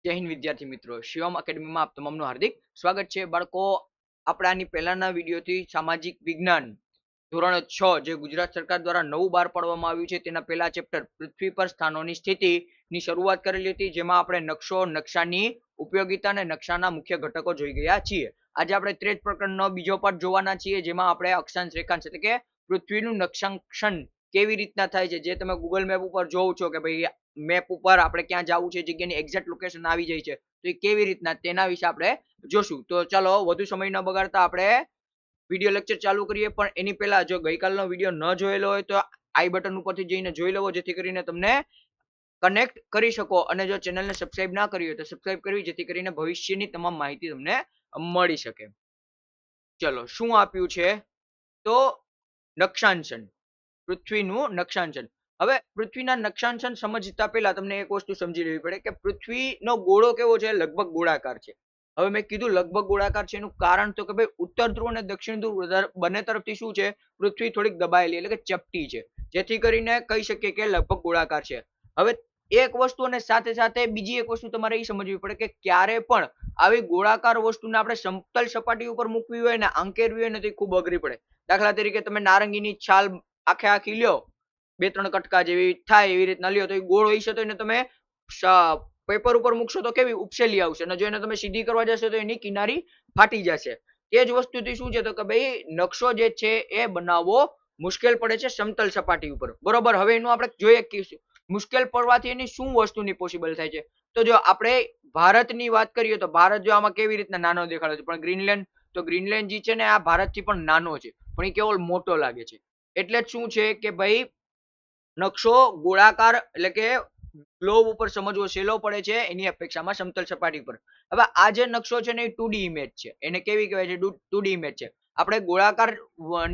જય હિન્દ વિદ્યાર્થી મિત્રો, શિવમ એકેડમીમાં આપ તમામનું હાર્દિક સ્વાગત છે. બાળકો, આપણે આની પહેલાના વિડીયોથી સામાજિક વિજ્ઞાન ધોરણ 6 જે ગુજરાત સરકાર દ્વારા નવું બહાર પાડવામાં આવ્યું છે તેના પહેલા ચેપ્ટર પૃથ્વી પર સ્થાનોની સ્થિતિની શરૂઆત કરેલી હતી, જેમાં આપણે નકશો, નકશાની ઉપયોગિતા અને નકશાના મુખ્ય ઘટકો જોઈ ગયા છીએ. આજે આપણે 13 પ્રકરણનો બીજો પાઠ જોવાના છીએ, જેમાં આપણે અક્ષાંશ રેખાંશ એટલે કે પૃથ્વીનું નકશાંકન કેવી રીતના થાય છે. જે તમે ગૂગલ મેપ ઉપર જોવો છો કે ભાઈ મેપ ઉપર આપણે ક્યાં જવું છે, જગ્યાની એક્ઝેક્ટ લોકેશન આવી જાય છે, તો એ કેવી રીતના તેના વિશે આપણે જોશું. તો ચાલો વધુ સમય ન બગાડતા આપણે વિડીયો લેક્ચર ચાલુ કરીએ. પણ એની પહેલા જો ગઈકાલનો વિડીયો ન જોયેલો હોય તો આઈ બટન ઉપરથી જઈને જોઈ લેવો, જેથી કરીને તમને કનેક્ટ કરી શકો. અને જો ચેનલને સબસ્ક્રાઇબ ના કરી હોય તો સબસ્ક્રાઇબ કરવી, જેથી કરીને ભવિષ્યની તમામ માહિતી તમને મળી શકે. ચલો, શું આપ્યું છે? તો નકશાંકન, પૃથ્વીનું નકશાંકન. હવે પૃથ્વીના નકશાંકન સમજતા પહેલા તમને એક વસ્તુ સમજી લેવી પડે કે પૃથ્વીનો ગોળો કેવો છે, લગભગ ગોળાકાર છે. હવે મેં કીધું લગભગ ગોળાકાર છે, એનું કારણ તો કે ભાઈ ઉત્તર ધ્રુવ અને દક્ષિણ ધ્રુવ બંને તરફથી શું છે, પૃથ્વી થોડીક દબાયેલી એટલે કે ચપટી છે, જેથી કરીને કહી શકીએ કે લગભગ ગોળાકાર છે. હવે એક વસ્તુ અને સાથે સાથે બીજી એક વસ્તુ તમારે એ સમજવી પડે કે ક્યારે પણ આવી ગોળાકાર વસ્તુને આપણે સમતલ સપાટી ઉપર મૂકવી હોય ને આંકેરવી હોય ને તો ખૂબ અઘરી પડે. દાખલા તરીકે તમે નારંગીની છાલ આખે આખી લ્યો, 2-3 કટકા જેવી થાય એવી રીતના લ્યો, તો એ ગોળ હોય છે તો એને તમે પેપર ઉપર મૂકશો તો કેવી ઉપસેલી આવશે, અને જો એને તમે સીધી કરવા જશો તો એની કિનારી ફાટી જશે. તે જ વસ્તુથી શું છે તો કે ભાઈ નકશો જે છે એ બનાવવો મુશ્કેલ પડે છે સમતલ સપાટી ઉપર, બરોબર. હવે એનું આપણે જોઈએ કે મુશ્કેલ પડવાથી એની શું વસ્તુની પોસિબલ થાય છે. તો જો આપણે ભારતની વાત કરીએ તો ભારત જો આમાં કેવી રીતના નાનો દેખાડો છે, પણ ગ્રીનલેન્ડ, તો ગ્રીનલેન્ડ જે છે ને આ ભારતથી પણ નાનો છે, પણ એ કેવળ મોટો લાગે છે. એટલે જ શું છે કે ભાઈ નકશો ગોળાકાર એટલે કે ગ્લોબ ઉપર સમજવો સહેલો પડે છે એની અપેક્ષામાં સમતલ સપાટી પર. હવે આ જે નકશો છે ને એ 2D ઇમેજ છે. એને કેવી કહેવાય છે? 2D ઇમેજ છે. આપણે ગોળાકાર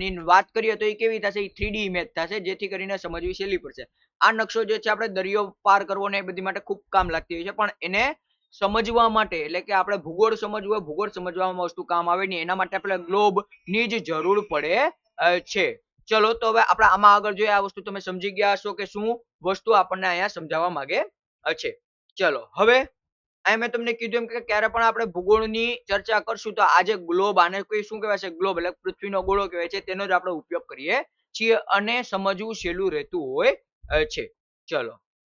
ની વાત કરીએ તો એ કેવી થશે? એ 3D ઇમેજ થશે, જેથી કરીને સમજવી સહેલી પડશે. આ નકશો જે છે આપણે દરિયો પાર કરવો ને એ બધી માટે ખૂબ કામ લાગતી હોય છે, પણ એને સમજવા માટે એટલે કે આપણે ભૂગોળ સમજવું હોય, ભૂગોળ સમજવામાં વસ્તુ કામ આવે નહીં, એના માટે આપણે ગ્લોબ ની જ જરૂર પડે છે. ચલો, તો હવે આપણે આમાં આગળ જોઈએ. આ વસ્તુ તમે સમજી ગયા હશો કે શું વસ્તુ આપણને અહીંયા સમજાવવા માંગે છે. ચલો, હવે અહીં મેં તમને કીધું એમ કે ક્યારે પણ આપણે ભૂગોળની ચર્ચા કરશું તો આજે ગ્લોબ, આને કોઈ શું કહેવાય છે? ગ્લોબ એટલે પૃથ્વીનો ગોળો કહેવાય છે, તેનો જ આપણે ઉપયોગ કરીએ છીએ અને સમજવું સહેલું રહેતું હોય છે. ચલો,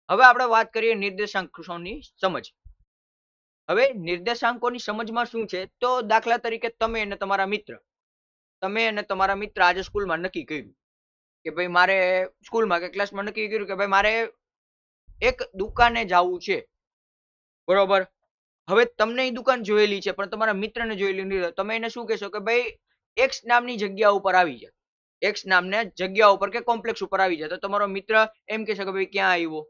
હવે આપણે વાત કરીએ નિર્દેશાંકોની સમજ. હવે નિર્દેશાંકોની સમજમાં શું છે, તો દાખલા તરીકે તમે અને તમારા મિત્ર આજે સ્કૂલમાં નક્કી કર્યું કે ભાઈ મારે સ્કૂલમાં કે ક્લાસમાં નક્કી કર્યું કે ભાઈ મારે એક દુકાને જવું છે, બરોબર. હવે તમને એ દુકાન જોયેલી છે પણ તમારા મિત્રને જોયેલી નથી. તમે એને શું કહેશો કે ભાઈ એક્સ નામની જગ્યા ઉપર આવી જાય, એક્સ નામના જગ્યા ઉપર કે કોમ્પ્લેક્સ ઉપર આવી જાય. તો તમારો મિત્ર એમ કહેશે કે ભાઈ ક્યાં આવ્યો?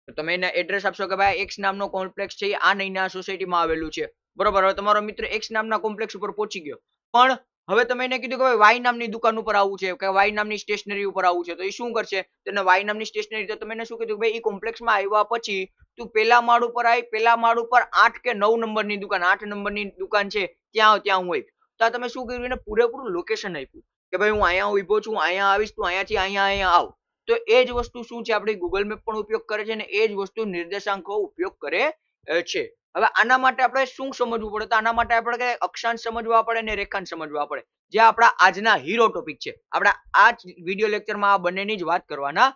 તો તમે એને એડ્રેસ આપશો કે ભાઈ એક્સ નામનો કોમ્પ્લેક્સ છે, આ નહીંના સોસાયટીમાં આવેલું છે, બરોબર. હવે તમારો મિત્ર એક્સ નામના કોમ્પ્લેક્સ ઉપર પહોંચી ગયો, પણ હવે તમે એને કીધું કે ભાઈ વાય નામની દુકાન ઉપર આવવું છે કે વાય નામની સ્ટેશનરી ઉપર આવવું છે, તો એ શું કરશે? તેને વાય નામની સ્ટેશનરી, તો તમે એને શું કીધું ભાઈ એ કોમ્પ્લેક્સમાં આવ્યા પછી તું પેલા માળ ઉપર આવી, પેલા માળ ઉપર 8 કે 9 નંબરની દુકાન, 8 નંબરની દુકાન છે ત્યાં હું આવી. તો આ તમે શું કર્યું? એને પૂરેપૂરું લોકેશન આપ્યું કે ભાઈ હું અહીંયા ઉભો છું, અહીંયા આવીશ, તું અહીંયાથી અહીંયા આવ. તો એ જ વસ્તુ શું છે, આપણે ગૂગલ મેપ પણ ઉપયોગ કરે છે અને એ જ વસ્તુ નિર્દેશાંકો ઉપયોગ કરે છે. હવે આના માટે આપણે શું સમજવું પડે? તો આના માટે આપણે અક્ષાંશ સમજવા પડે અને રેખાંશ સમજવા પડે, જે આપણા આજના હીરો ટોપિક છે. આપણે આ જ વિડીયો લેક્ચરમાં આ બંનેની જ વાત કરવાના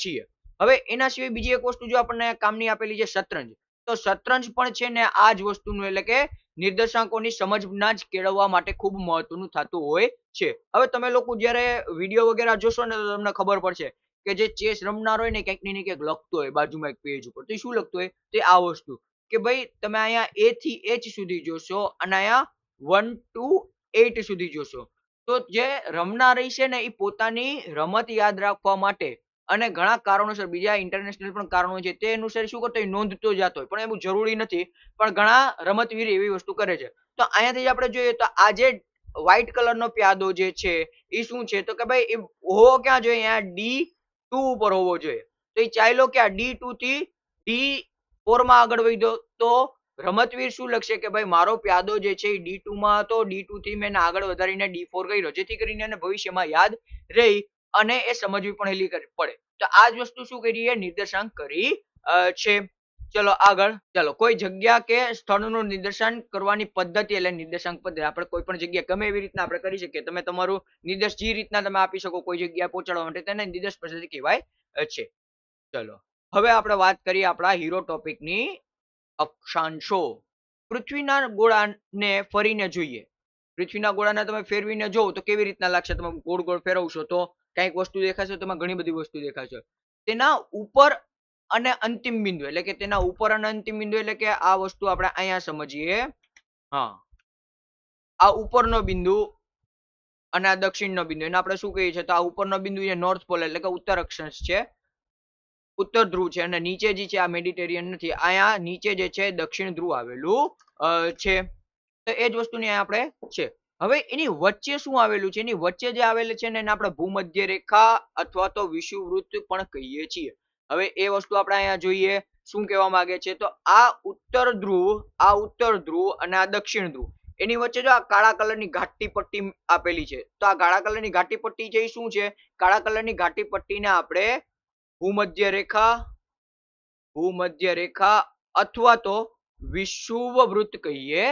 છીએ. હવે એના સિવાય બીજી એક વસ્તુ જો આપણને કામની આપેલી છે, શતરંજ. તો શતરંજ પણ છે ને આ જ વસ્તુનું એટલે કે નિર્દેશાંકોની સમજના જ કેળવવા માટે ખૂબ મહત્વનું થતું હોય છે. હવે તમે લોકો જ્યારે વિડીયો વગેરે જોશો ને તો તમને ખબર પડશે કે જે ચેસ રમનાર હોય ને ક્યાંક ને ક્યાંક લખતો હોય બાજુમાં એક પેજ ઉપર, તો શું લખતો હોય? તે આ વસ્તુ કે ભાઈ તમે અહીંયા A થી H સુધી જોશો અને અહીંયા 1 to 8 સુધી જોશો. તો જે રમનાર છે ને એ પોતાની રમત યાદ રાખવા માટે અને ઘણા કારણોસર, બીજા ઇન્ટરનેશનલ પણ કારણો છે, તે અનુસાર શું કરતો હોય? નોંધતો જતો હોય. પણ એવું જરૂરી નથી, પણ ઘણા રમતવીર એવી વસ્તુ કરે છે. તો અહીંયાથી આપણે જોઈએ તો આ જે વ્હાઈટ કલરનો પ્યાદો જે છે એ શું છે, તો કે ભાઈ એ હોવો ક્યાં જોઈએ? અહીંયા D2 ઉપર હોવો જોઈએ. તો એ ચાલ્યો ક્યાં? D2 થી D4 માં આગળ વધ્યો. તો રમતવીર શું લખશે કે ભાઈ મારો પ્યાદો જે છે એ D2 માં હતો, D2 થી મેં આગળ વધારીને D4 કર્યો, જેથી કરીને એને ભવિષ્યમાં યાદ રહી અને એ સમજવી પણ હેલી પડે. તો આ જ વસ્તુ શું કરી? નિર્દેશાંક કરી છે. ચલો આગળ. ચલો કોઈ જગ્યા કે સ્થળનું નિર્દેશન કરવાની પદ્ધતિ એટલે નિર્દેશાંક પદ્ધતિ. આપણે કોઈ પણ જગ્યા ગમે એવી રીતના આપણે કરી શકીએ. તમે તમારું નિર્દેશ જે રીતના તમે આપી શકો કોઈ જગ્યાએ પહોંચાડવા માટે તેને નિર્દેશ પદ્ધતિ કહેવાય છે. ચલો હવે આપણે વાત કરીએ આપણા હીરો ટોપિકની અક્ષાંશો. પૃથ્વીના ગોળાને ફરીને જોઈએ. પૃથ્વીના ગોળાને તમે ફેરવીને જોવો તો કેવી રીતના લાગશે? તમે ગોળ ગોળ ફેરવશો તો કંઈક વસ્તુ દેખાશે, તેમાં ઘણી બધી વસ્તુ દેખાશે. તેના ઉપર અને અંતિમ બિંદુ એટલે કે તેના ઉપર અને અંતિમ બિંદુ એટલે કે આ વસ્તુ આપણે અહીંયા સમજીએ. હા, આ ઉપરનો બિંદુ અને આ દક્ષિણનો બિંદુ એને આપણે શું કહીએ છીએ? તો આ ઉપરનો બિંદુ એ નોર્થ પોલ એટલે કે ઉત્તર અક્ષાંશ છે, ઉત્તર ધ્રુવ છે, અને નીચે જે છે આ મેડિટેરિયન નથી, અહીંયા નીચે જે છે દક્ષિણ ધ્રુવ આવેલું છે. તો એ જ વસ્તુની અહીંયા આપણે છે. હવે એની વચ્ચે શું આવેલું છે? એની વચ્ચે જે આવેલું છે ને એને આપણે ભૂમધ્ય રેખા અથવા તો વિષુવવૃત્ત પણ કહીએ છીએ. હવે એ વસ્તુ આપણે અહીંયા જોઈએ શું કહેવા માંગે છે. તો આ ઉત્તર ધ્રુવ અને આ દક્ષિણ ધ્રુવ એની વચ્ચે જો આ કાળા કલરની ઘાટી પટ્ટી આપેલી છે. તો આ કાળા કલરની ઘાટી પટ્ટી છે એ શું છે? કાળા કલરની ઘાટી પટ્ટીને આપણે ભૂમધ્ય રેખા અથવા તો વિષુવવૃત્ત કહીએ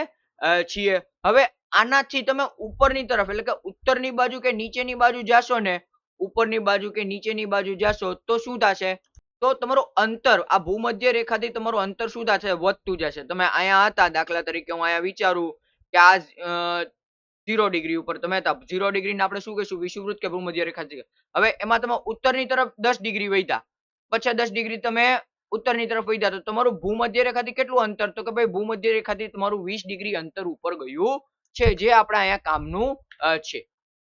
છીએ. હવે આનાથી તમે ઉપરની તરફ એટલે કે ઉત્તરની બાજુ કે નીચેની બાજુ જાશો ને, ઉપરની બાજુ કે નીચેની બાજુ જાશો તો શું થશે? તો તમારું અંતર આ ભૂમધ્ય રેખાથી તમારું અંતર શું થશે? વધતું જશે. તમે અહીંયા હતા, દાખલા તરીકે હું અહીંયા વિચારું કે આ 0 ડિગ્રી ઉપર તમે હતા, 0 ડિગ્રીને આપણે શું કહીશું? વિષુવવૃત્ત કે ભૂમધ્ય રેખા. હવે એમાં તમે ઉત્તરની તરફ 10 ડિગ્રી વધ્યા, પછી 10 ડિગ્રી તમે ઉત્તરની તરફ વધ્યા તો તમારું ભૂમધ્ય રેખાથી કેટલું અંતર? તો કે ભાઈ ભૂમધ્ય રેખાથી તમારું 20 ડિગ્રી અંતર ઉપર ગયું છે, જે આપણે અહીંયા કામનું છે.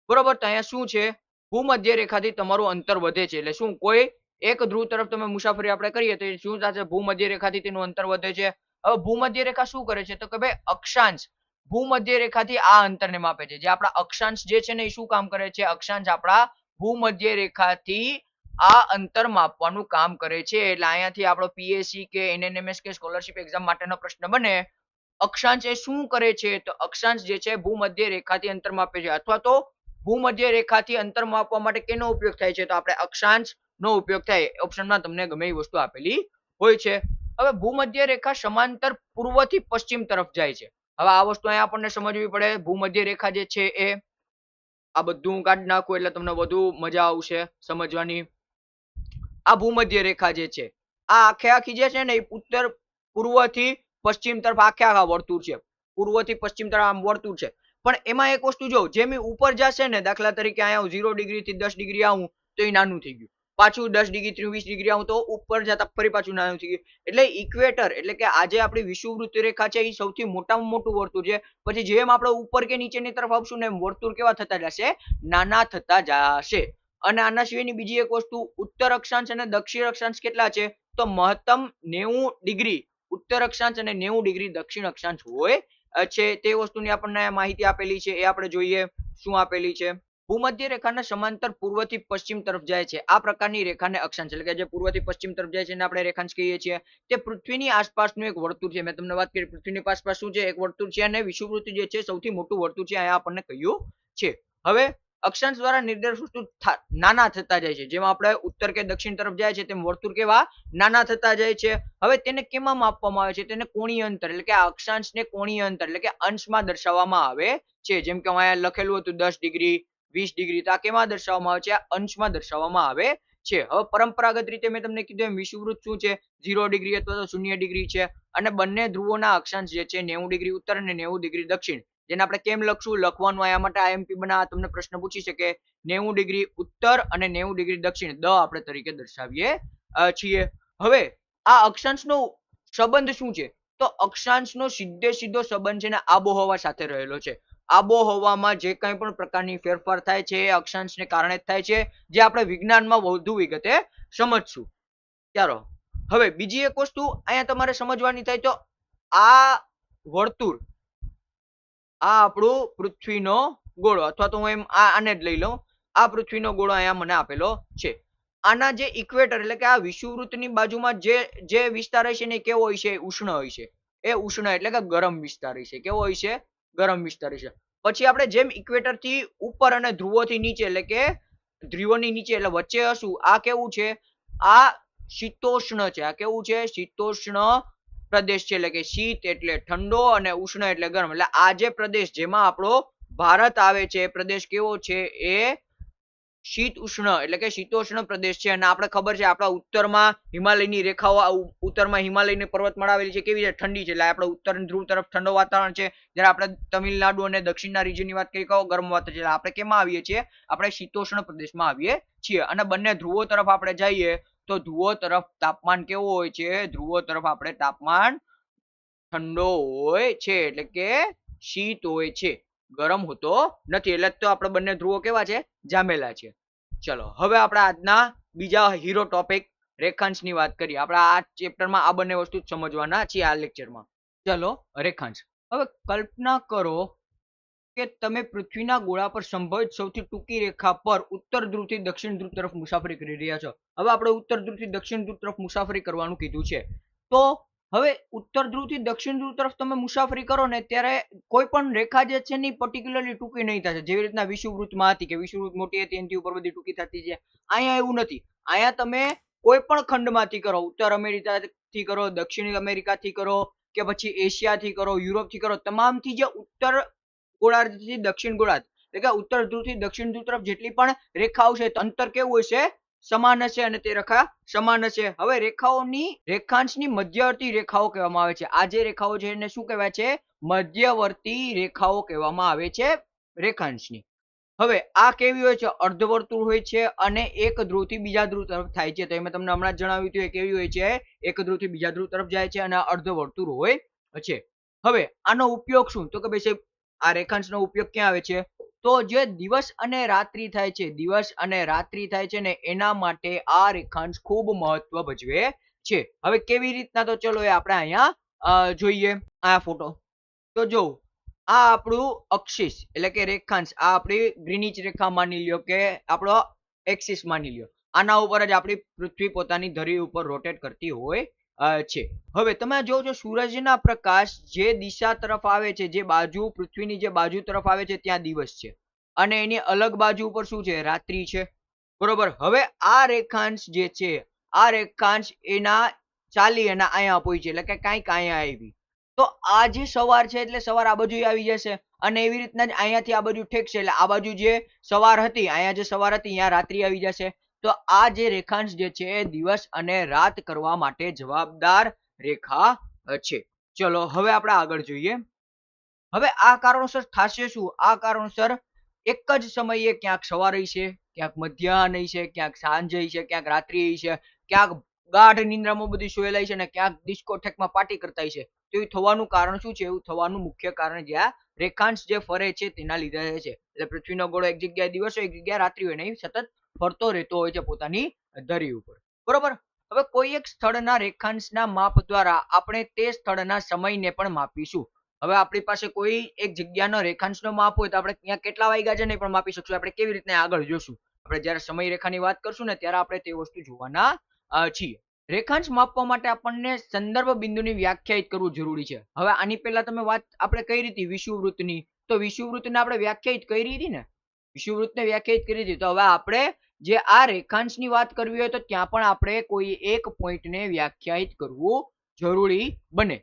બરોબર. તો અહીંયા શું છે? ભૂમધ્ય રેખાથી તમારું અંતર વધે છે. એટલે શું? કોઈ એક ધ્રુવ તરફ તમે મુસાફરી આપણે કરીએ તો શું થશે? ભૂમધ્ય રેખાથી તેનું અંતર વધે છે. હવે ભૂમધ્ય રેખા શું કરે છે? તો કે ભાઈ અક્ષાંશ ભૂમધ્ય રેખાથી આ અંતરને માપે છે. જે આપણા અક્ષાંશ જે છે ને એ શું કામ કરે છે? અક્ષાંશ આપણા ભૂમધ્ય રેખાથી આ અંતર માપવાનું કામ કરે છે. એટલે અહીંયાથી આપણો પીએસસી કે એનએનએમએસ કે સ્કોલરશિપ એક્ઝામ માટેનો પ્રશ્ન બને, અક્ષાંશ એ શું કરે છે? તો અક્ષાંશ જે છે ભૂમધ્ય રેખાથી અંતર માપે છે, અથવા તો ભૂમધ્ય રેખાથી અંતર માપવા માટે કેનો ઉપયોગ થાય છે? તો આપણે અક્ષાંશ નો ઉપયોગ થાય. ઓપ્શનમાં તમને ગમે એ વસ્તુ આપેલી હોય છે. હવે ભૂમધ્ય રેખા સમાંતર પૂર્વથી પશ્ચિમ તરફ જાય છે. હવે આ વસ્તુ અહીંયા આપણને સમજવી પડે. ભૂમધ્ય રેખા જે છે એ આ બધું કાઢી નાખું એટલે તમને વધુ મજા આવશે સમજવાની. આ ભૂમધ્ય રેખા જે છે આ આખી જે છે ને એ ઉત્તર પૂર્વથી પશ્ચિમ તરફ આખા વર્તુળ છે. પૂર્વથી પશ્ચિમ તરફ આમ વર્તુળ છે. પણ એમાં એક વસ્તુ જો, જેમ ઉપર જશે ને, દાખલા તરીકે અહીંયા 0 ડિગ્રી થી 10 ડિગ્રી આવું તો એ નાનું થઈ ગયું. પાછું 10 ડિગ્રી થી 20 ડિગ્રી આવું તો ઉપર જતા ફરી પાછું નાનું થઈ ગયું. એટલે ઇક્વેટર એટલે કે આજે આપણી વિષુવવૃત્ત રેખા છે એ સૌથી મોટામાં મોટું વર્તુળ છે. પછી જેમ આપણે ઉપર કે નીચેની તરફ આવશું ને એમ વર્તુળ કેવા થતા જશે? નાના થતા જશે. અને આના સિવાયની બીજી એક વસ્તુ, ઉત્તર અક્ષાંશ અને દક્ષિણ અક્ષાંશ કેટલા છે? તો મહત્તમ 90 ડિગ્રી ઉત્તર અક્ષાંશ અને 90 ડિગ્રી દક્ષિણ અક્ષાંશ હોય છે. તે વસ્તુની આપણને માહિતી આપેલી છે, એ આપણે જોઈએ શું આપેલી છે. ભૂમધ્ય રેખાના સમાંતર પૂર્વથી પશ્ચિમ તરફ જાય છે. આ પ્રકારની રેખાને અક્ષાંશ એટલે કે જે પૂર્વથી પશ્ચિમ તરફ જાય છે એને આપણે રેખાંશ કહીએ છીએ. તે પૃથ્વીની આસપાસનું એક વર્તુળ છે. મેં તમને વાત કરી પૃથ્વીની આસપાસ શું છે? એક વર્તુળ છે, અને વિષુવવૃત્ત જે છે સૌથી મોટું વર્તુળ છે. અહીંયા આપણને કહ્યું છે. હવે અક્ષાંશ દ્વારા નિર્દેશ વસ્તુ નાના થતા જાય છે. જેમાં આપણે ઉત્તર કે દક્ષિણ તરફ જાય છે તેમ વર્તુળ કેવા નાના થતા જાય છે. હવે તેને કેમાં માપવામાં આવે છે? તેને કોણીય અંતર એટલે કે આ અક્ષાંશને કોણીય અંતર એટલે કે અંશમાં દર્શાવવામાં આવે છે. જેમ કે અહીંયા લખેલું હતું 10 ડિગ્રી 20 ડિગ્રી, તો આ કેમાં દર્શાવવામાં આવે છે? આ અંશમાં દર્શાવવામાં આવે છે. હવે પરંપરાગત રીતે મેં તમને કીધું એમ વિષુવવૃત્ત શું છે? 0 ડિગ્રી અથવા તો 0 ડિગ્રી છે. અને બંને ધ્રુવોના અક્ષાંશ જે છે 90 ડિગ્રી ઉત્તર અને 90 ડિગ્રી દક્ષિણ. જેને આપણે કેમ લખશું? લખવાનું આયા માટે આઈએમપી બનાવવા તમને પ્રશ્ન પૂછી શકે. 90 ડિગ્રી ઉત્તર અને 90 ડિગ્રી દક્ષિણ દ આપણે તરીકે દર્શાવીએ છીએ. હવે આ અક્ષાંશનો સંબંધ શું છે? તો અક્ષાંશનો સીધો સંબંધ છે ને આબોહવા સાથે રહેલો છે. આબોહવામાં જે કંઈ પણ પ્રકારની ફેરફાર થાય છે એ અક્ષાંશને કારણે થાય છે, જે આપણે વિજ્ઞાનમાં વધુ વિગતે સમજશું. ચાલો હવે બીજી એક વસ્તુ અહીંયા તમારે સમજવાની થાય તો આ વર્તુળ, આ આપણું પૃથ્વીનો ગોળો, અથવા તો હું એમ આને જ લઈ લઉં, આ પૃથ્વીનો ગોળો અહીંયા મને આપેલો છે. આના જે ઇક્વેટર એટલે કે આ વિષુવવૃત્તની બાજુમાં જે વિસ્તાર હોય છે ને કેવો હોય છે? ઉષ્ણ હોય છે. એ ઉષ્ણ એટલે કે ગરમ વિસ્તાર હોય છે. કેવો હોય છે? ગરમ વિસ્તાર હોય છે. પછી આપણે જેમ ઇક્વેટર થી ઉપર અને ધ્રુવોથી નીચે એટલે કે ધ્રુવોની નીચે એટલે વચ્ચે હશું, આ કેવું છે? આ શીતોષ્ણ છે. આ કેવું છે? શીતોષ્ણ પ્રદેશ છે, એટલે કે શીત એટલે ઠંડો અને ઉષ્ણ એટલે ગરમ. એટલે આ જે પ્રદેશ જેમાં આપણો ભારત આવે છે એ પ્રદેશ કેવો છે? એ શીત ઉષ્ણ એટલે કે શીતોષ્ણ પ્રદેશ છે. અને આપણે ખબર છે આપણા ઉત્તરમાં હિમાલયની રેખાઓ, ઉત્તરમાં હિમાલયની પર્વતમાળા આવેલી છે, કેવી છે? ઠંડી છે. એટલે આપણે ઉત્તર ધ્રુવ તરફ ઠંડો વાતાવરણ છે. જ્યારે આપણે તમિલનાડુ અને દક્ષિણના region ની વાત કરીએ, કહો ગરમ વાતાવરણ છે. આપણે કેમાં આવીએ છીએ? આપણે શીતોષ્ણ પ્રદેશમાં આવીએ છીએ. અને બંને ધ્રુવો તરફ આપણે જઈએ તો ધ્રુવો તરફ તાપમાન કેવું હોય છે? ધ્રુવો તરફ આપણે તાપમાન ઠંડો હોય છે, એટલે કે શીત હોય છે, ગરમ હોતો નથી. એટલે તો આપણે બંને ધ્રુવો કેવા છે? જામેલા છે. ચલો હવે આપણે આજના બીજા હીરો ટોપિક રેખાંશની વાત કરીએ. આપણે આ ચેપ્ટરમાં આ બંને વસ્તુ સમજવાના છીએ આ લેક્ચરમાં. ચલો રેખાંશ. હવે કલ્પના કરો કે તમે પૃથ્વીના ગોળા પર સંભવિત સૌથી ટૂંકી રેખા પર ઉત્તર ધ્રુવથી દક્ષિણ ધ્રુવ તરફ મુસાફરી કરી રહ્યા છો. હવે આપણે ઉત્તર ધ્રુવથી દક્ષિણ ધ્રુવ તરફ મુસાફરી કરવાનું કીધું છે. તો હવે ઉત્તર ધ્રુવથી દક્ષિણ ધ્રુવ તરફ તમે મુસાફરી કરો ને ત્યારે કોઈ પણ રેખા જે છે ને પર્ટિક્યુલરલી ટૂંકી નહીં થશે. જેવી રીતના વિષુવવૃત્તમાં હતી કે વિષુવવૃત્ત મોટી હતી એનાથી ઉપર બધી ટૂંકી થતી છે. અહીંયા એવું નથી. અહીંયા તમે કોઈ પણ ખંડમાંથી કરો, ઉત્તર અમેરિકાથી કરો, દક્ષિણ અમેરિકાથી કરો કે પછી એશિયાથી કરો, યુરોપથી કરો, તમામથી જે ઉત્તર ગોળાર્ધથી દક્ષિણ ગોળાર્ધ એટલે કે ઉત્તર ધ્રુવથી દક્ષિણ ધ્રુવ તરફ જેટલી પણ રેખાઓ છે અંતર કેવું હશે? સમાન હશે. અને તે રેખા સમાન હશે. હવે રેખાઓની રેખાંશની મધ્યવર્તી રેખાઓ કહેવામાં આવે છે. આ જે રેખાઓ છે એને શું કહેવાય છે? મધ્યવર્તી રેખાઓ કહેવામાં આવે છે રેખાંશની. હવે આ કેવી હોય છે? અર્ધવર્તુળ હોય છે અને એક ધ્રુવથી બીજા ધ્રુવ તરફ થાય છે. તો મેં તમને હમણાં જ જણાવ્યું હતું એ કેવી હોય છે? એક ધ્રુવથી બીજા ધ્રુવ તરફ જાય છે અને અર્ધવર્તુળ હોય છે. હવે આનો ઉપયોગ શું? તો કે ભાઈ આ રેખાંશનો ઉપયોગ ક્યાં આવે છે? તો જે દિવસ અને રાત્રિ થાય છે, દિવસ અને રાત્રિ થાય છે ને એના માટે આ રેખાંશ ખૂબ મહત્વ ભજવે છે. હવે કેવી રીતના? તો ચલો એ આપણે અહીંયા જોઈએ આ ફોટો. તો જો આ આપણું અક્ષિસ એટલે કે રેખાંશ, આ આપણી ગ્રીનિચ રેખા માની લ્યો કે આપણો એક્સિસ માની લ્યો. આના ઉપર જ આપણી પૃથ્વી પોતાની ધરી ઉપર રોટેટ કરતી હોય છે. હવે તમે જોવો છો સૂરજના પ્રકાશ જે દિશા તરફ આવે છે, જે બાજુ પૃથ્વીની જે બાજુ તરફ આવે છે ત્યાં દિવસ છે અને એની અલગ બાજુ ઉપર શું છે? રાત્રિ છે. બરોબર. હવે આ રેખાંશ જે છે, આ રેખાંશ એના ચાલી અને અહીંયા પહોંચી એટલે કે કાંઈક અહીંયા આવી. તો આ જે સવાર છે એટલે સવાર આ બાજુ આવી જશે અને એવી રીતના જ અહીંયાથી આ બાજુ ઠેકશે એટલે આ બાજુ જે સવાર હતી, અહીંયા જે સવાર હતી અહીંયા રાત્રિ આવી જશે. તો આ જે રેખાંશ જે છે એ દિવસ અને રાત કરવા માટે જવાબદાર રેખા છે. ચલો હવે આપણે આગળ જોઈએ. હવે આ કારણોસર થશે શું? આ કારણોસર એક જ સમયે ક્યાંક સવાર હશે, ક્યાંક મધ્યાહન હશે, ક્યાંક સાંજ હશે, ક્યાંક રાત્રિ હશે, ક્યાંક ગાઢ નિંદ્રામાં બધી સોયેલા છે અને ક્યાંક ડિસ્કોટેકમાં પાર્ટી કરતા હશે. તો એ થવાનું કારણ શું છે? એવું થવાનું મુખ્ય કારણ જે આ રેખાંશ જે ફરે છે તેના લીધે છે. એટલે પૃથ્વીનો ગોળો એક જગ્યાએ દિવસ હોય, એક જગ્યાએ રાત્રિ હોય ને એ સતત ફરતો રહેતો હોય છે પોતાની ધરી ઉપર. બરોબર. હવે કોઈ એક સ્થળના રેખાંશના માપ દ્વારા આપણે તે સ્થળના સમયને પણ માપીશું. હવે આપણી પાસે કોઈ એક જગ્યાનો રેખાંશનો માપ હોય તો આપણે ત્યાં કેટલા વાગ્યા છે ને પણ માપી શકશું. આપણે કેવી રીતના આગળ જોશું. આપણે જ્યારે સમય રેખાની વાત કરશું ને ત્યારે આપણે તે વસ્તુ જોવાના છીએ. રેખાંશ માપવા માટે આપણને સંદર્ભ બિંદુની વ્યાખ્યાયિત કરવું જરૂરી છે. હવે આની પહેલા તમે વાત આપણે કરી હતી વિષુવવૃત્તની, તો વિષુવવૃત્તને આપણે વ્યાખ્યાયિત કરી હતી ને, વિષુવવૃત્તને વ્યાખ્યાયિત કરી હતી. તો હવે આપણે જે આ રેખાંશની વાત કરવી હોય તો ત્યાં પણ આપણે કોઈ એક પોઈન્ટને વ્યાખ્યાયિત કરવું જરૂરી બને.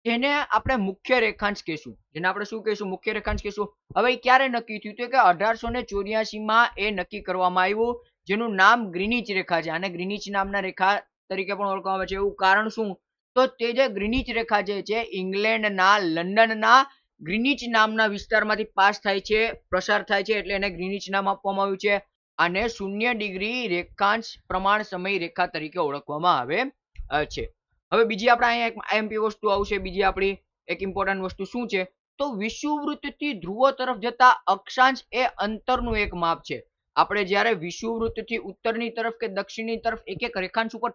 જેને આપણે મુખ્ય રેખાંશ કહેશું. જેને આપણે શું કહેશું? મુખ્ય રેખાંશ કહેશું. હવે ક્યારે નક્કી થયું? તો કે 1884 માં એ નક્કી કરવામાં આવ્યું, જેનું નામ ગ્રીનિચ રેખા છે. આને ગ્રીનિચ નામના રેખા તરીકે પણ ઓળખવામાં આવે છે. એવું કારણ શું? તો તે જે ગ્રીનિચ રેખા જે છે ઇંગ્લેન્ડના લંડનના ગ્રીનિચ નામના વિસ્તારમાંથી પાસ થાય છે, પ્રસાર થાય છે, એટલે એને ગ્રીનિચ નામ આપવામાં આવ્યું છે. આને 0 ડિગ્રી રેખાંશ પ્રમાણ સમય રેખા તરીકે ઓળખવામાં આવે છે. હવે બીજી આપણે અહીંયા એક આઈએમપી વસ્તુ આવશે. બીજી આપણી એક ઇમ્પોર્ટન્ટ વસ્તુ શું છે? તો વિષુવવૃત્તથી ધ્રુવો તરફ જતા અક્ષાંશ એ અંતરનું એક માપ છે. આપણે જ્યારે વિષુવવૃત્તથી ઉત્તરની તરફ કે દક્ષિણની તરફ એક એક રેખાંશ ઉપર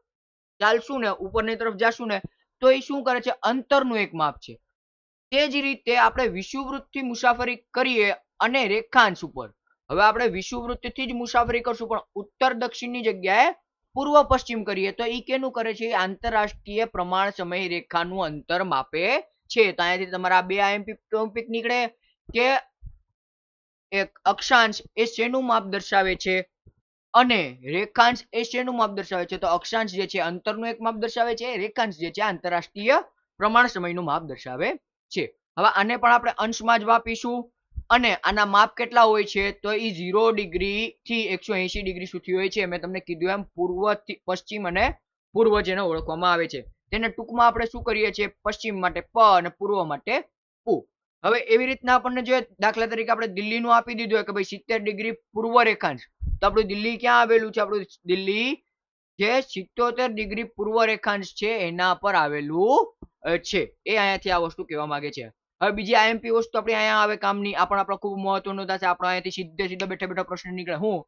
ચાલશું ને, ઉપરની તરફ જાશું ને, તો એ શું કરે છે? અંતરનું એક માપ છે. તે જ રીતે આપણે વિષુવવૃત્તથી મુસાફરી કરીએ અને રેખાંશ ઉપર, હવે આપણે વિષુવવૃત્તથી જ મુસાફરી કરશું પણ ઉત્તર દક્ષિણની જગ્યાએ પૂર્વ પશ્ચિમ કરીએ તો એ કેનું કરે છે? આંતરરાષ્ટ્રીય પ્રમાણ સમય રેખાનું અંતર માપે છે. તો અહીંયાથી તમારા બે આઈએમપી ટોપિક નીકળે કે એક અક્ષાંશ એ શેનું માપ દર્શાવે છે? અને રેખાંશ એ શેનું માપ દર્શાવે છે? તો અક્ષાંશ જે છે અંતરનું એક માપ દર્શાવે છે, રેખાંશ જે છે આંતરરાષ્ટ્રીય પ્રમાણ સમયનું માપ દર્શાવે છે. હવે આને પણ આપણે અંશમાં જ માપીશું અને આના માપ કેટલા હોય છે? તો એ 0 ડિગ્રી થી 180 ડિગ્રી સુધી હોય છે. મેં તમને કીધું એમ પૂર્વ થી પશ્ચિમ અને પૂર્વ જેને ઓળખવામાં આવે છે. તેને ટૂંકમાં આપણે શું કરીએ છીએ? પશ્ચિમ માટે પ અને પૂર્વ માટે ઉ. હવે એવી રીતના આપણને જો દાખલા તરીકે આપણે દિલ્હીનું આપી દીધું હોય કે ભાઈ 70 ડિગ્રી પૂર્વ રેખાંશ, તો આપણું દિલ્હી ક્યાં આવેલું છે? આપણું દિલ્હી જે 77 ડિગ્રી પૂર્વ રેખાંશ છે એના પર આવેલું છે. એ અહીંયાથી આ વસ્તુ કહેવા માંગે છે. હવે બીજી આઈએમપી વસ્તુ આપણે અહીંયા આવે કામની, આ પણ આપણે ખૂબ મહત્વનું થશે. આપણે અહીંયાથી સીધે બેઠા બેઠા પ્રશ્ન નીકળે. હું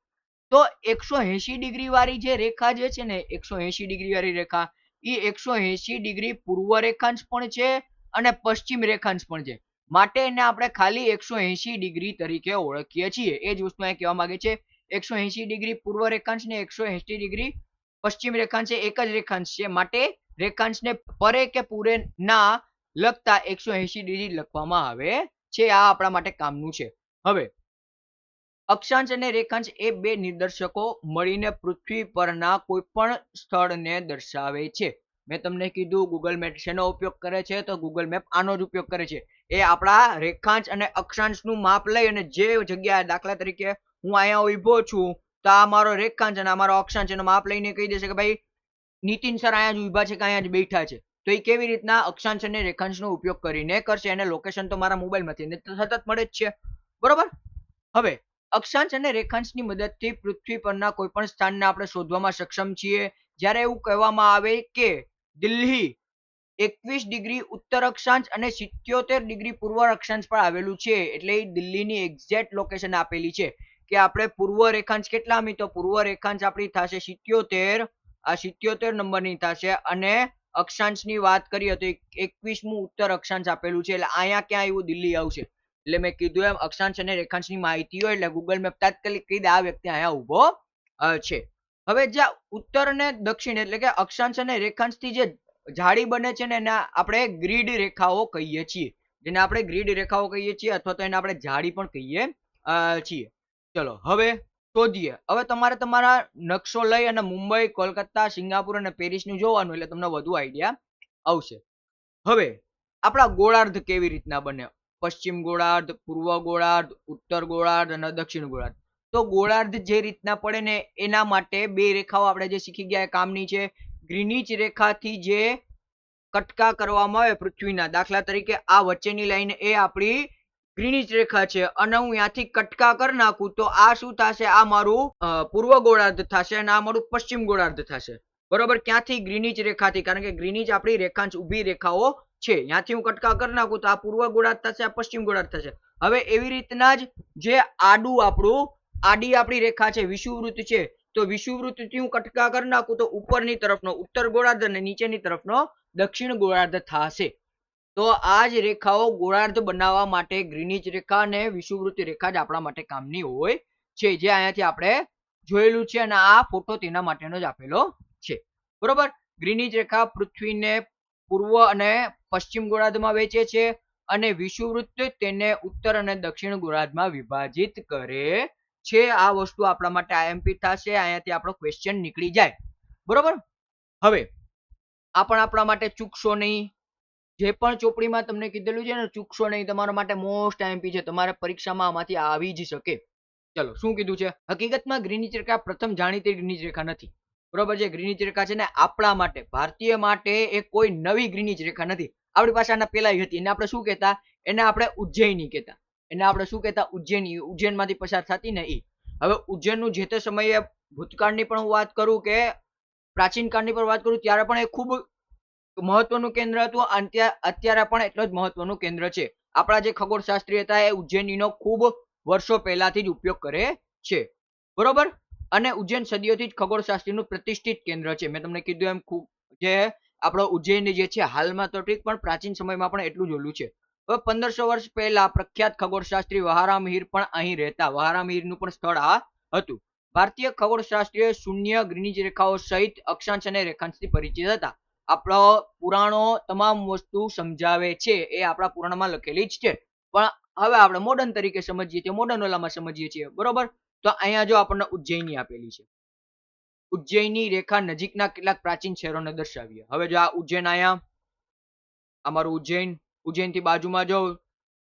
તો 180 ડિગ્રી વાળી જે રેખા જે છે ને, 180 ડિગ્રી વાળી રેખા, એ 180 ડિગ્રી પૂર્વ રેખાંશ પણ છે અને પશ્ચિમ રેખાંશ પણ છે. માટે એને આપણે ખાલી 180 ડિગ્રી તરીકે ઓળખીએ છીએ. એ જ વસ્તુ અહીંયા કહેવા માંગે છે. 180 ડિગ્રી પૂર્વ રેખાંશ ને 180 ડિગ્રી પશ્ચિમ રેખાંશ એક જ રેખાંશ છે. માટે રેખાંશને પરે કે પૂરે ના લગતા 180 ડિગ્રી લખવામાં આવે છે. આ આપણા માટે કામનું છે. હવે અક્ષાંશ અને રેખાંશ એ બે નિર્દેશકો મળીને પૃથ્વી પરના કોઈ પણ સ્થળને દર્શાવે છે. મેં તમને કીધું ગૂગલ મેપ શેનો ઉપયોગ કરે છે? તો ગૂગલ મેપ આનો જ ઉપયોગ કરે છે. એ આપણા રેખાંશ અને અક્ષાંશનું માપ લઈ અને જે જગ્યાએ, દાખલા તરીકે હું અહીંયા ઊભો છું તો આ મારો રેખાંશ અને આ મારો અક્ષાંશ, એનો માપ લઈને કહી દેશે કે ભાઈ નીતિન સર અહીંયા જ ઊભા છે કે અહીંયા જ બેઠા છે. તો એ કેવી રીતના અક્ષાંશ અને રેખાંશનો ઉપયોગ કરીને કરશે? અને લોકેશન તો મારા મોબાઈલમાંથી સતત મળે જ છે, બરોબર. હવે અક્ષાંશ અને રેખાંશની મદદથી પૃથ્વી પરના કોઈ પણ સ્થાનને આપણે શોધવામાં સક્ષમ છીએ. જ્યારે એવું કહેવામાં આવે કે દિલ્હી 21 ડિગ્રી ઉત્તર અક્ષાંશ અને 77 ડિગ્રી પૂર્વ અક્ષાંશ પર આવેલું છે, એટલે એ દિલ્હીની એક્ઝેક્ટ લોકેશન આપેલી છે કે આપણે પૂર્વ રેખાંશ કેટલા મી? તો પૂર્વ રેખાંશ આપણી થશે 77, આ 77 નંબરની થશે, અને અક્ષાંશની વાત કરીએ તો 21મું ઉત્તર અક્ષાંશ આપેલું છે. એટલે અહીંયા ક્યાં આવ્યું? દિલ્હી આવશે. એટલે મેં કીધું એમ અક્ષાંશ અને રેખાંશની માહિતી હોય એટલે ગૂગલ મેપ તાત્કાલિક કહી દે આ વ્યક્તિ અહીંયા ઊભો છે. હવે જ્યાં ઉત્તર અને દક્ષિણ એટલે કે અક્ષાંશ અને રેખાંશથી જે જાળી બને છે ને એને આપણે ગ્રીડ રેખાઓ કહીએ છીએ. જેને આપણે ગ્રીડ રેખાઓ કહીએ છીએ અથવા તો એને આપણે જાળી પણ કહીએ છીએ. ચલો હવે શોધીએ. હવે તમારે તમારા નકશો લઈ અને મુંબઈ, કોલકાતા, સિંગાપુર અને પેરિસનું જોવાનું, એટલે તમને વધુ આઈડિયા આવશે. હવે આપણા ગોળાર્ધ કેવી રીતના બને? પશ્ચિમ ગોળાર્ધ, પૂર્વ ગોળાર્ધ, ઉત્તર ગોળાર્ધ અને દક્ષિણ ગોળાર્ધ. તો ગોળાર્ધ જે રીતના પડે ને એના માટે બે રેખાઓ આપણે જે શીખી ગયા એ કામની છે. ગ્રીનિચ રેખાથી જે કટકા કરવામાં આવે પૃથ્વીના, દાખલા તરીકે આ વચ્ચેની લાઈન એ આપણી ગ્રીનિચ રેખા છે અને હું ત્યાંથી કટકા કરી નાખું તો આ શું થશે? આ મારું પૂર્વ ગોળાર્ધ થશે અને આ મારું પશ્ચિમ ગોળાર્ધ થશે, બરોબર. ક્યાંથી? ગ્રીનિચ રેખાથી, કારણ કે ગ્રીનિચ આપણી રેખાંશ ઊભી રેખાઓ છે. ત્યાંથી હું કટકા કરી નાખું તો આ પૂર્વ ગોળાર્ધ થશે, આ પશ્ચિમ ગોળાર્ધ થશે. હવે એવી રીતના જ જે આડી આપણી રેખા છે, વિષુવવૃત્ત છે, તો વિષુવવૃત્તથી હું કટકા કરી નાખું તો ઉપરની તરફનો ઉત્તર ગોળાર્ધ અને નીચેની તરફનો દક્ષિણ ગોળાર્ધ થશે. તો આ જ રેખાઓ ગોળાર્ધ બનાવવા માટે ગ્રીનિચ રેખા અને વિષુવવૃત્ત રેખા જ આપણા માટે કામની હોય છે, જે અહીંયાથી આપણે જોયેલું છે અને આ ફોટો તેના માટેનો જ આપેલો છે, બરોબર. ગ્રીનિચ રેખા પૃથ્વીને પૂર્વ અને પશ્ચિમ ગોળાર્ધમાં વહેંચે છે અને વિષુવવૃત્ત તેને ઉત્તર અને દક્ષિણ ગોળાર્ધમાં વિભાજિત કરે છે. આ વસ્તુ આપણા માટે આઈએમપી થશે. અહીંયાથી આપણો ક્વેશ્ચન નીકળી જાય, બરોબર. હવે આ પણ આપણા માટે ચૂકશો નહીં. જે પણ ચોપડીમાં તમને કીધેલું છે ને, ચૂકશો નહીં. તમારા માટે મોસ્ટ આઈએમપી છે. તમારે પરીક્ષામાં આમાંથી આવી જ શકે. ચલો શું કીધું છે? હકીકતમાં ગ્રીનિચ રેખા પ્રથમ જાણીતી ગ્રીનિચ રેખા નથી, બરોબર. જે ગ્રીનિચ રેખા છે ને આપણા માટે, ભારતીય માટે એ કોઈ નવી ગ્રીનિચ રેખા નથી. આપણી પાસે આના પહેલા હતી. એને આપણે શું કહેતા? એને આપણે ઉજ્જૈની કહેતા. એને આપણે શું કહેતા? ઉજ્જૈની. ઉજ્જૈનમાંથી પસાર થતી ને એ. હવે ઉજ્જૈનનું જે તે સમયે ભૂતકાળની પણ હું વાત કરું કે પ્રાચીન કાળની પણ વાત કરું ત્યારે પણ એ ખૂબ મહત્વનું કેન્દ્ર હતું. અત્યારે પણ એટલો જ મહત્વનું કેન્દ્ર છે. આપણા જે ખગોળશાસ્ત્રી હતા એ ઉજ્જૈનીનો ખૂબ વર્ષો પહેલાથી જ ઉપયોગ કરે છે, બરોબર. અને ઉજ્જૈન સદીઓથી જ ખગોળશાસ્ત્રીનું પ્રતિષ્ઠિત કેન્દ્ર છે. મેં તમને કીધું એમ ખૂબ જે આપણો ઉજ્જૈન જે છે હાલમાં તો ઠીક, પણ પ્રાચીન સમયમાં પણ એટલું જ ઓલું છે. હવે 1500 વર્ષ પહેલા પ્રખ્યાત ખગોળશાસ્ત્રી વહારામિહિર પણ અહીં રહેતા. વહારામિહિરનું પણ સ્થળ આ હતું. ભારતીય ખગોળશાસ્ત્રીઓ શૂન્ય, ગ્રીનિચ રેખાઓ સહિત અક્ષાંશ અને રેખાંશથી પરિચિત હતા. આપણો પુરાણો તમામ વસ્તુ સમજાવે છે, એ આપણા પુરાણમાં લખેલી જ છે. પણ હવે આપણે મોડર્ન તરીકે સમજીએ છીએ, મોડર્ન ઓલામાં સમજીએ છીએ, બરોબર. તો અહીંયા જો આપણને ઉજ્જૈની આપેલી છે. ઉજ્જૈનની રેખા નજીકના કેટલાક પ્રાચીન શહેરોને દર્શાવીએ. હવે જો આ ઉજ્જૈન આયા, અમારું ઉજ્જૈન થી બાજુમાં જો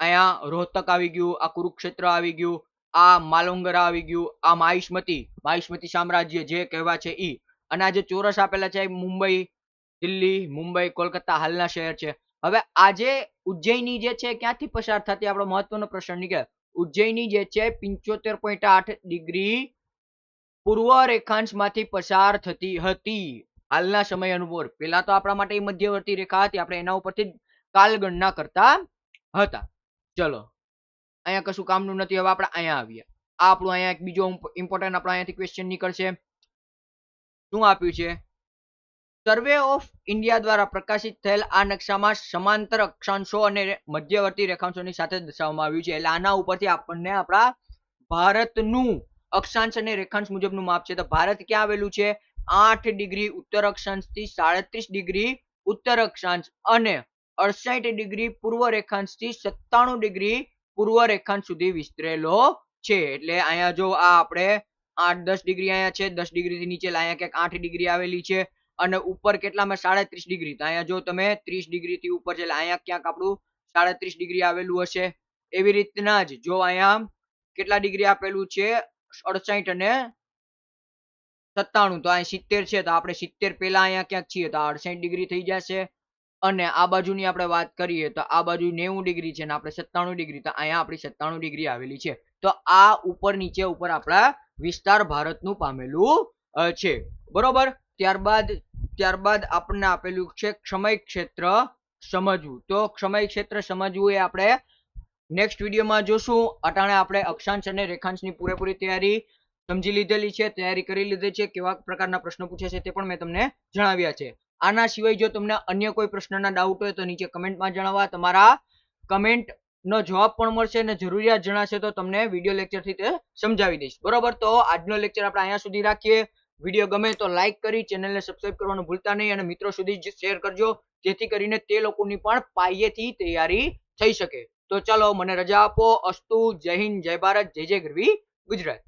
અહીંયા રોહતક આવી ગયું, આ કુરુક્ષેત્ર આવી ગયું, આ માલોંગરા આવી ગયું, આ માહિષ્મતી સામ્રાજ્ય જે કહેવા છે ઈ, અને આ જે ચોરસ આપેલા છે મુંબઈ, દિલ્હી, મુંબઈ, કોલકાતા હાલના શહેર છે. હવે આજે ઉજ્જૈની જે છે ક્યાંથી પસાર થતી, આપણો મહત્વનો પ્રશ્ન નીકળે. ઉજ્જૈની જે છે 75.8 ડિગ્રી પૂર્વ રેખાંશ માંથી પસાર થતી હતી હાલના સમય અનુસાર. પેલા તો આપણા માટે મધ્યવર્તી રેખા હતી, આપણે એના ઉપરથી કાલ ગણના કરતા હતા. ચલો અહીંયા કશું કામનું નથી. હવે આપણે અહીંયા આવીએ. આ આપણું અહીંયા એક બીજો ઇમ્પોર્ટન્ટ આપણો અહીંયાથી ક્વેશ્ચન નીકળશે. શું આપ્યું છે? સર્વે ઓફ ઇન્ડિયા દ્વારા પ્રકાશિત થયેલ આ નકશામાં સમાંતર અક્ષાંશો અને મધ્યવર્તી રેખાંશોની સાથે દર્શાવવામાં આવ્યું છે. એટલે આના ઉપરથી આપણને આપણા ભારતનું અક્ષાંશ અને રેખાંશ મુજબનું માપ છે. તો ભારત ક્યાં આવેલું છે? 8 ડિગ્રી ઉત્તર અક્ષાંશ થી 37 ડિગ્રી ઉત્તર અક્ષાંશ અને 68 ડિગ્રી પૂર્વ રેખાંશ થી 97 ડિગ્રી પૂર્વ રેખાંશ સુધી વિસ્તરેલો છે. એટલે અહીંયા જો આ આપણે 8-10 ડિગ્રી અહીંયા છે, 10 ડિગ્રી થી નીચે અહીંયા ક્યાંક 8 ડિગ્રી આવેલી છે, અને ઉપર કેટલામાં 37 ડિગ્રી. તો અહીંયા જો તમે 30 ડિગ્રી થી ઉપર છે, એટલે અહીંયા ક્યાંક આપણું 37 ડિગ્રી આવેલું હશે. એવી રીતના જ જો અહીંયા કેટલા ડિગ્રી આપેલું છે? 68 અને 97. તો અહીંયા 70 છે, તો આપણે 70 પહેલા અહીંયા ક્યાંક છીએ, તો 68 ડિગ્રી થઈ જશે. અને આ બાજુની આપણે વાત કરીએ તો આ બાજુ 90 ડિગ્રી છે, ને આપણે 97 ડિગ્રી, તો અહીંયા આપણી 97 ડિગ્રી આવેલી છે. તો આ ઉપર નીચે ઉપર આપણા વિસ્તાર ભારતનું પામેલું છે. બરોબર. ત્યારબાદ આપણને આપેલું છે ક્ષમય ક્ષેત્ર સમજવું. તો ક્ષમય ક્ષેત્ર સમજવું એ આપણે નેક્સ્ટ વિડીયોમાં જોશું. અટાણે આપણે અક્ષાંશ અને રેખાંશની પૂરેપૂરી તૈયારી સમજી લીધેલી છે, તૈયારી કરી લીધી છે. કેવા પ્રકારના પ્રશ્નો પૂછે છે તે પણ મેં તમને જણાવ્યા છે. આના સિવાય જો તમને અન્ય કોઈ પ્રશ્નના ડાઉટ હોય તો નીચે કમેન્ટમાં જણાવવા. તમારા કમેન્ટ નો જવાબ પણ મળશે, અને જરૂરિયાત જણાશે તો તમને વિડીયો લેક્ચર થી તે સમજાવી દઈશ. બરોબર. તો આજનો લેક્ચર આપણે અહીંયા સુધી રાખીએ. વિડીયો ગમે તો લાઈક કરી ચેનલને સબસ્ક્રાઇબ કરવાનું ભૂલતા નહીં, અને મિત્રો સુધી શેર કરજો, જેથી કરીને તે લોકોની પણ પાયેથી તૈયારી થઈ શકે. તો ચાલો મને રજા આપો. અસ્તુ. જય હિન્દ, જય ભારત, જય જય ગરવી ગુજરાત.